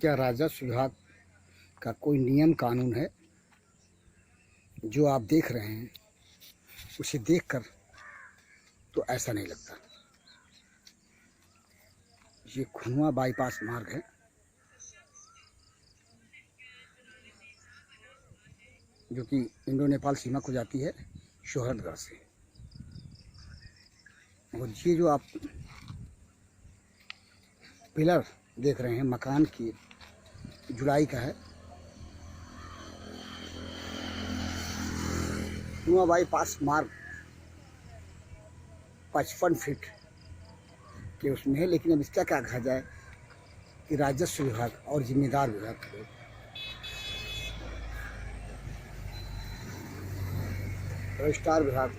क्या राजस्व विभाग का कोई नियम कानून है? जो आप देख रहे हैं उसे देखकर तो ऐसा नहीं लगता। ये खुनवा बाईपास मार्ग है जो कि इंडो नेपाल सीमा को जाती है शोहरतगढ़ से। और ये जो आप पिलर देख रहे हैं मकान की जुड़ाई का है। खुनवा बाईपास मार्ग 55 फीट के उसमें है, लेकिन अब इसका क्या कहा जाए कि राजस्व विभाग और जिम्मेदार विभाग के लोग रजिस्ट्रार विभाग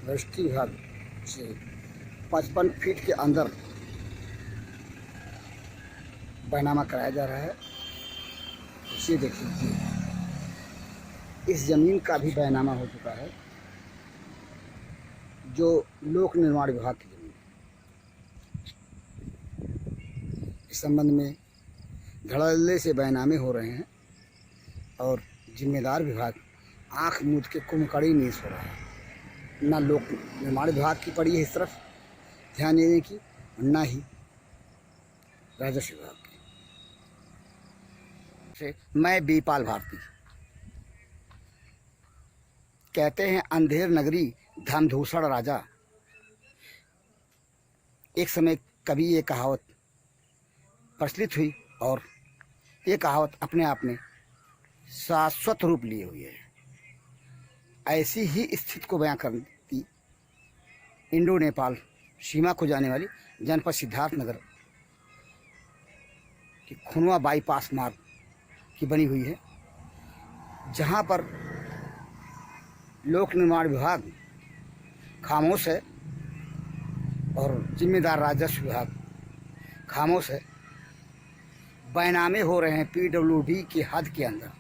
रजिस्ट्री विभाग से 55 फीट के अंदर बैनामा कराया जा रहा है। इसे देख लीजिए, इस जमीन का भी बैनामा हो चुका है जो लोक निर्माण विभाग की जमीन है। इस संबंध में धड़ल्ले से बैनामे हो रहे हैं और जिम्मेदार विभाग आंख मूंद के कुम्भकड़ी नहीं सो रहा है। ना लोक निर्माण विभाग की पड़ी है इस तरफ ध्यान देने की, और ना ही राजस्व विभाग की। मैं बीपाल भारती। कहते हैं अंधेर नगरी धनधूषण राजा। एक समय कभी ये कहावत प्रचलित हुई और ये कहावत अपने आप में शाश्वत रूप लिए हुई है। ऐसी ही स्थिति को बयां करती इंडो नेपाल सीमा को जाने वाली जनपद सिद्धार्थनगर की खुनवा बाईपास मार्ग की बनी हुई है, जहां पर लोक निर्माण विभाग खामोश है और जिम्मेदार राजस्व विभाग खामोश है। बैनामे हो रहे हैं पीडब्ल्यूडी की हद के अंदर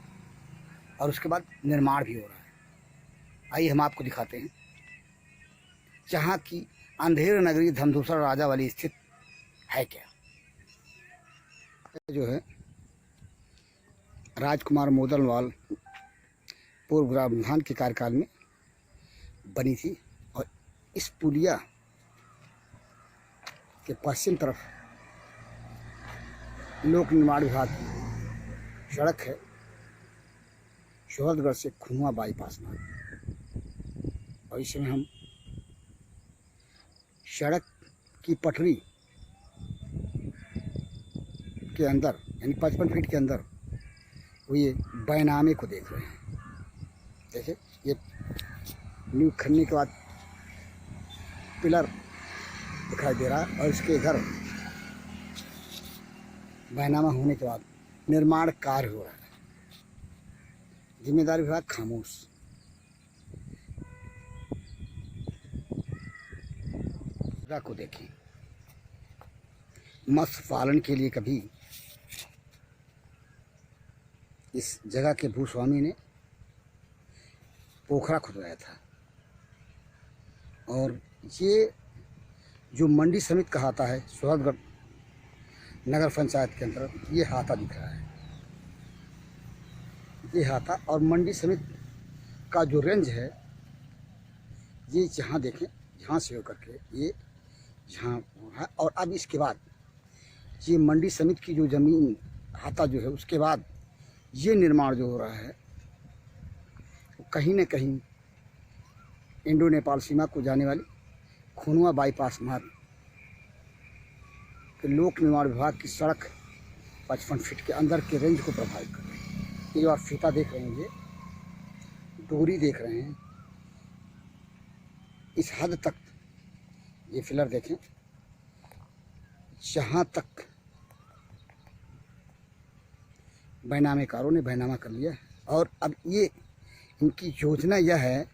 और उसके बाद निर्माण भी हो रहा है। आइए हम आपको दिखाते हैं जहाँ की अंधेर नगरी धनधूषण राजा वाली स्थित है क्या। जो है राजकुमार मोदनवाल पूर्व प्रधान के कार्यकाल में बनी थी और इस पुलिया के पश्चिम तरफ लोक निर्माण विभाग की सड़क है शोहरतगढ़ से खुनवा बाईपास मार्ग। और इसमें हम सड़क की पटरी के अंदर यानी 55 फीट के अंदर वो ये बैनामे को देख रहे हैं। देखिए, ये नींव खनने के बाद पिलर दिखाई दे रहा है और इसके इधर बैनामा होने के बाद निर्माण कार्य हो रहा है। जिम्मेदार विभाग खामोश। जगह को देखें, मत्स्य पालन के लिए कभी इस जगह के भूस्वामी ने पोखरा खुदवाया था और ये जो मंडी समिति का हाथा है शोहरतगढ़ नगर पंचायत के अंदर, ये हाथा दिख रहा है। ये हाथा और मंडी समिति का जो रेंज है, ये जहाँ देखें यहाँ से होकर के ये यहाँ है। और अब इसके बाद ये मंडी समिति की जो ज़मीन हाथा जो है, उसके बाद ये निर्माण जो हो रहा है वो कहीं न कहीं इंडो नेपाल सीमा को जाने वाली खुनवा बाईपास मार्ग के लोक निर्माण विभाग की सड़क 55 फीट के अंदर के रेंज को प्रभावित कर रही है। ये जो आप फीता देख रहे हैं, ये डोरी देख रहे हैं, इस हद तक ये फिलर देखें जहाँ तक बैनामेकारों ने बैनामा कर लिया है। और अब ये इनकी योजना यह है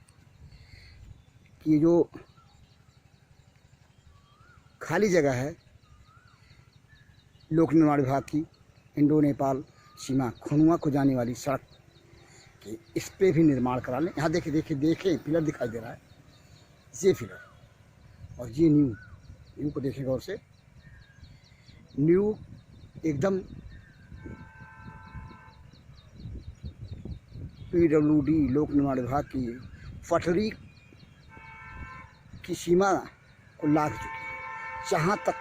कि जो खाली जगह है लोक निर्माण विभाग की इंडो नेपाल सीमा खुनवा को जाने वाली सड़क कि इस पे भी निर्माण करा लें। यहाँ देखिए पिलर दिखाई दे रहा है, ये पिलर और ये नींव को देखें गौर से। नींव एकदम पीडब्ल्यूडी लोक निर्माण विभाग की पटरी की सीमा को लांघ चुकी है। जहाँ तक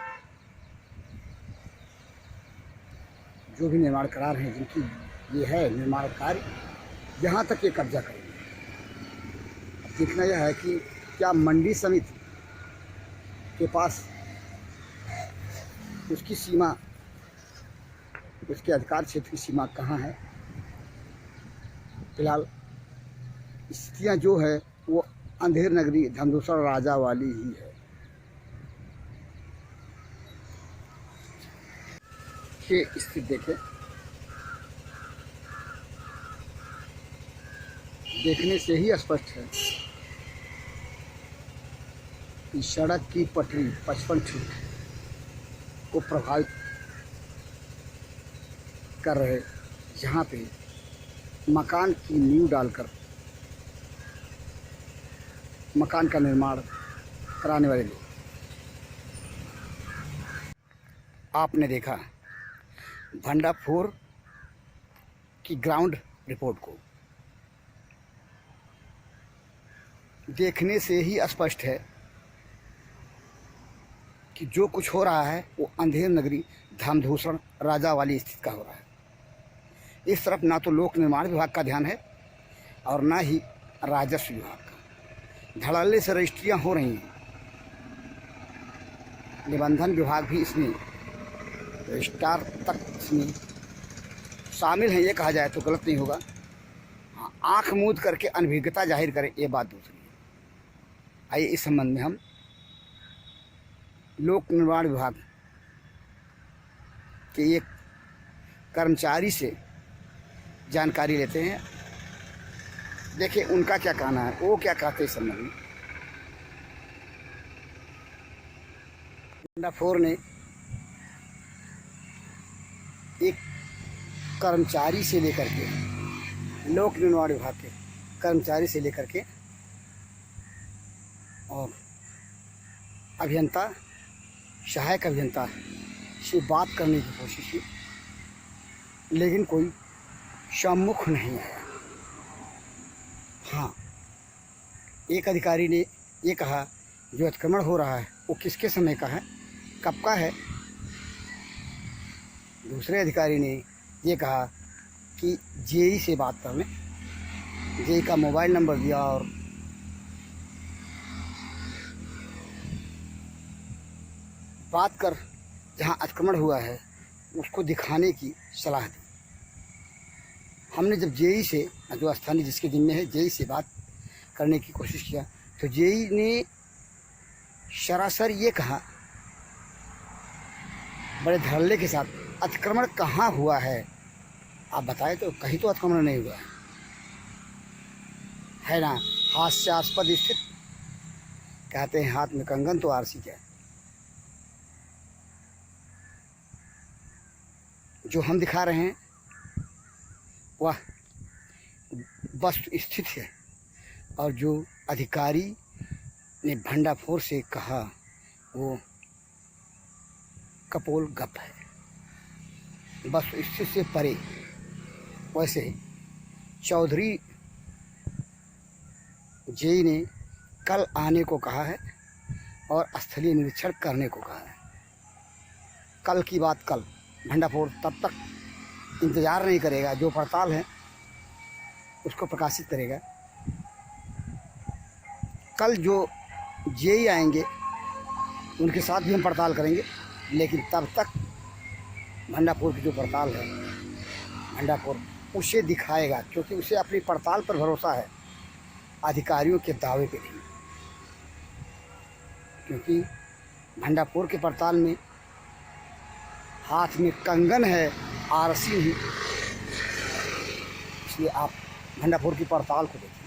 जो भी निर्माण करा रहे हैं, जिनकी ये है निर्माण कार्य, यहाँ तक ये कब्जा करेंगे। अब देखना यह है कि क्या मंडी समिति के पास उसकी सीमा, उसके अधिकार क्षेत्र की सीमा कहाँ है। फिलहाल स्थितियाँ जो है वो अंधेर नगरी धमदूसर राजा वाली ही है। ये स्थिति देखें, देखने से ही स्पष्ट है कि सड़क की पटरी 55 फीट को प्रभावित कर रहे, जहाँ पे मकान की नींव डालकर मकान का निर्माण कराने वाले लोग। आपने देखा भंडाफोर की ग्राउंड रिपोर्ट को, देखने से ही स्पष्ट है कि जो कुछ हो रहा है वो अंधेर नगरी धमदूसर राजा वाली स्थिति का हो रहा है। इस तरफ ना तो लोक निर्माण विभाग का ध्यान है और ना ही राजस्व विभाग का। धड़ल्ले से रजिस्ट्रियाँ हो रही हैं, निबंधन विभाग भी इसमें रजिस्ट्रार तक इसमें शामिल है, ये कहा जाए तो गलत नहीं होगा। हाँ, आँख मूंद करके अनभिज्ञता जाहिर करें, ये बात दूसरी है। आइए इस संबंध में हम लोक निर्माण विभाग के एक कर्मचारी से जानकारी लेते हैं। देखिए उनका क्या कहना है, वो क्या कहते हैं इस संबंध में। भंडाफोर ने एक कर्मचारी से लेकर के, लोक निर्माण विभाग के कर्मचारी से लेकर के और अभियंता, सहायक अभियंता से बात करने की कोशिश की, लेकिन कोई सम्मुख नहीं आया। हाँ, एक अधिकारी ने ये कहा जो अतिक्रमण हो रहा है वो किसके समय का है, कब का है। दूसरे अधिकारी ने ये कहा कि जेई से बात कर लें। जेई का मोबाइल नंबर दिया और बात कर जहाँ अतिक्रमण हुआ है उसको दिखाने की सलाह दी। हमने जब जेई से, जो स्थानीय जिसके जिम्मे है, जेई से बात करने की कोशिश किया तो जेई ने सरासर ये कहा बड़े धड़ल्ले के साथ, अतिक्रमण कहाँ हुआ है आप बताएं तो। कहीं तो अतिक्रमण नहीं हुआ है ना। हास्यास्पद स्थित, कहते हैं हाथ में कंगन तो आरसी क्या। जो हम दिखा रहे हैं वह वस्तु स्थित है और जो अधिकारी ने भंडाफोर से कहा वो कपोल गप है, वस्तु स्थित से परे। वैसे चौधरी जेई ने कल आने को कहा है और स्थलीय निरीक्षण करने को कहा है। कल की बात कल, भंडाफोर तब तक इंतज़ार नहीं करेगा, जो पड़ताल है उसको प्रकाशित करेगा। कल जो जेई आएंगे उनके साथ भी हम पड़ताल करेंगे, लेकिन तब तक भंडाफोर की जो पड़ताल है भंडाफोर उसे दिखाएगा, क्योंकि उसे अपनी पड़ताल पर भरोसा है, अधिकारियों के दावे पे नहीं। क्योंकि भंडाफोर के पड़ताल में हाथ में कंगन है, आरसी नहीं। इसलिए आप भंडाफोर की पड़ताल को देखिए।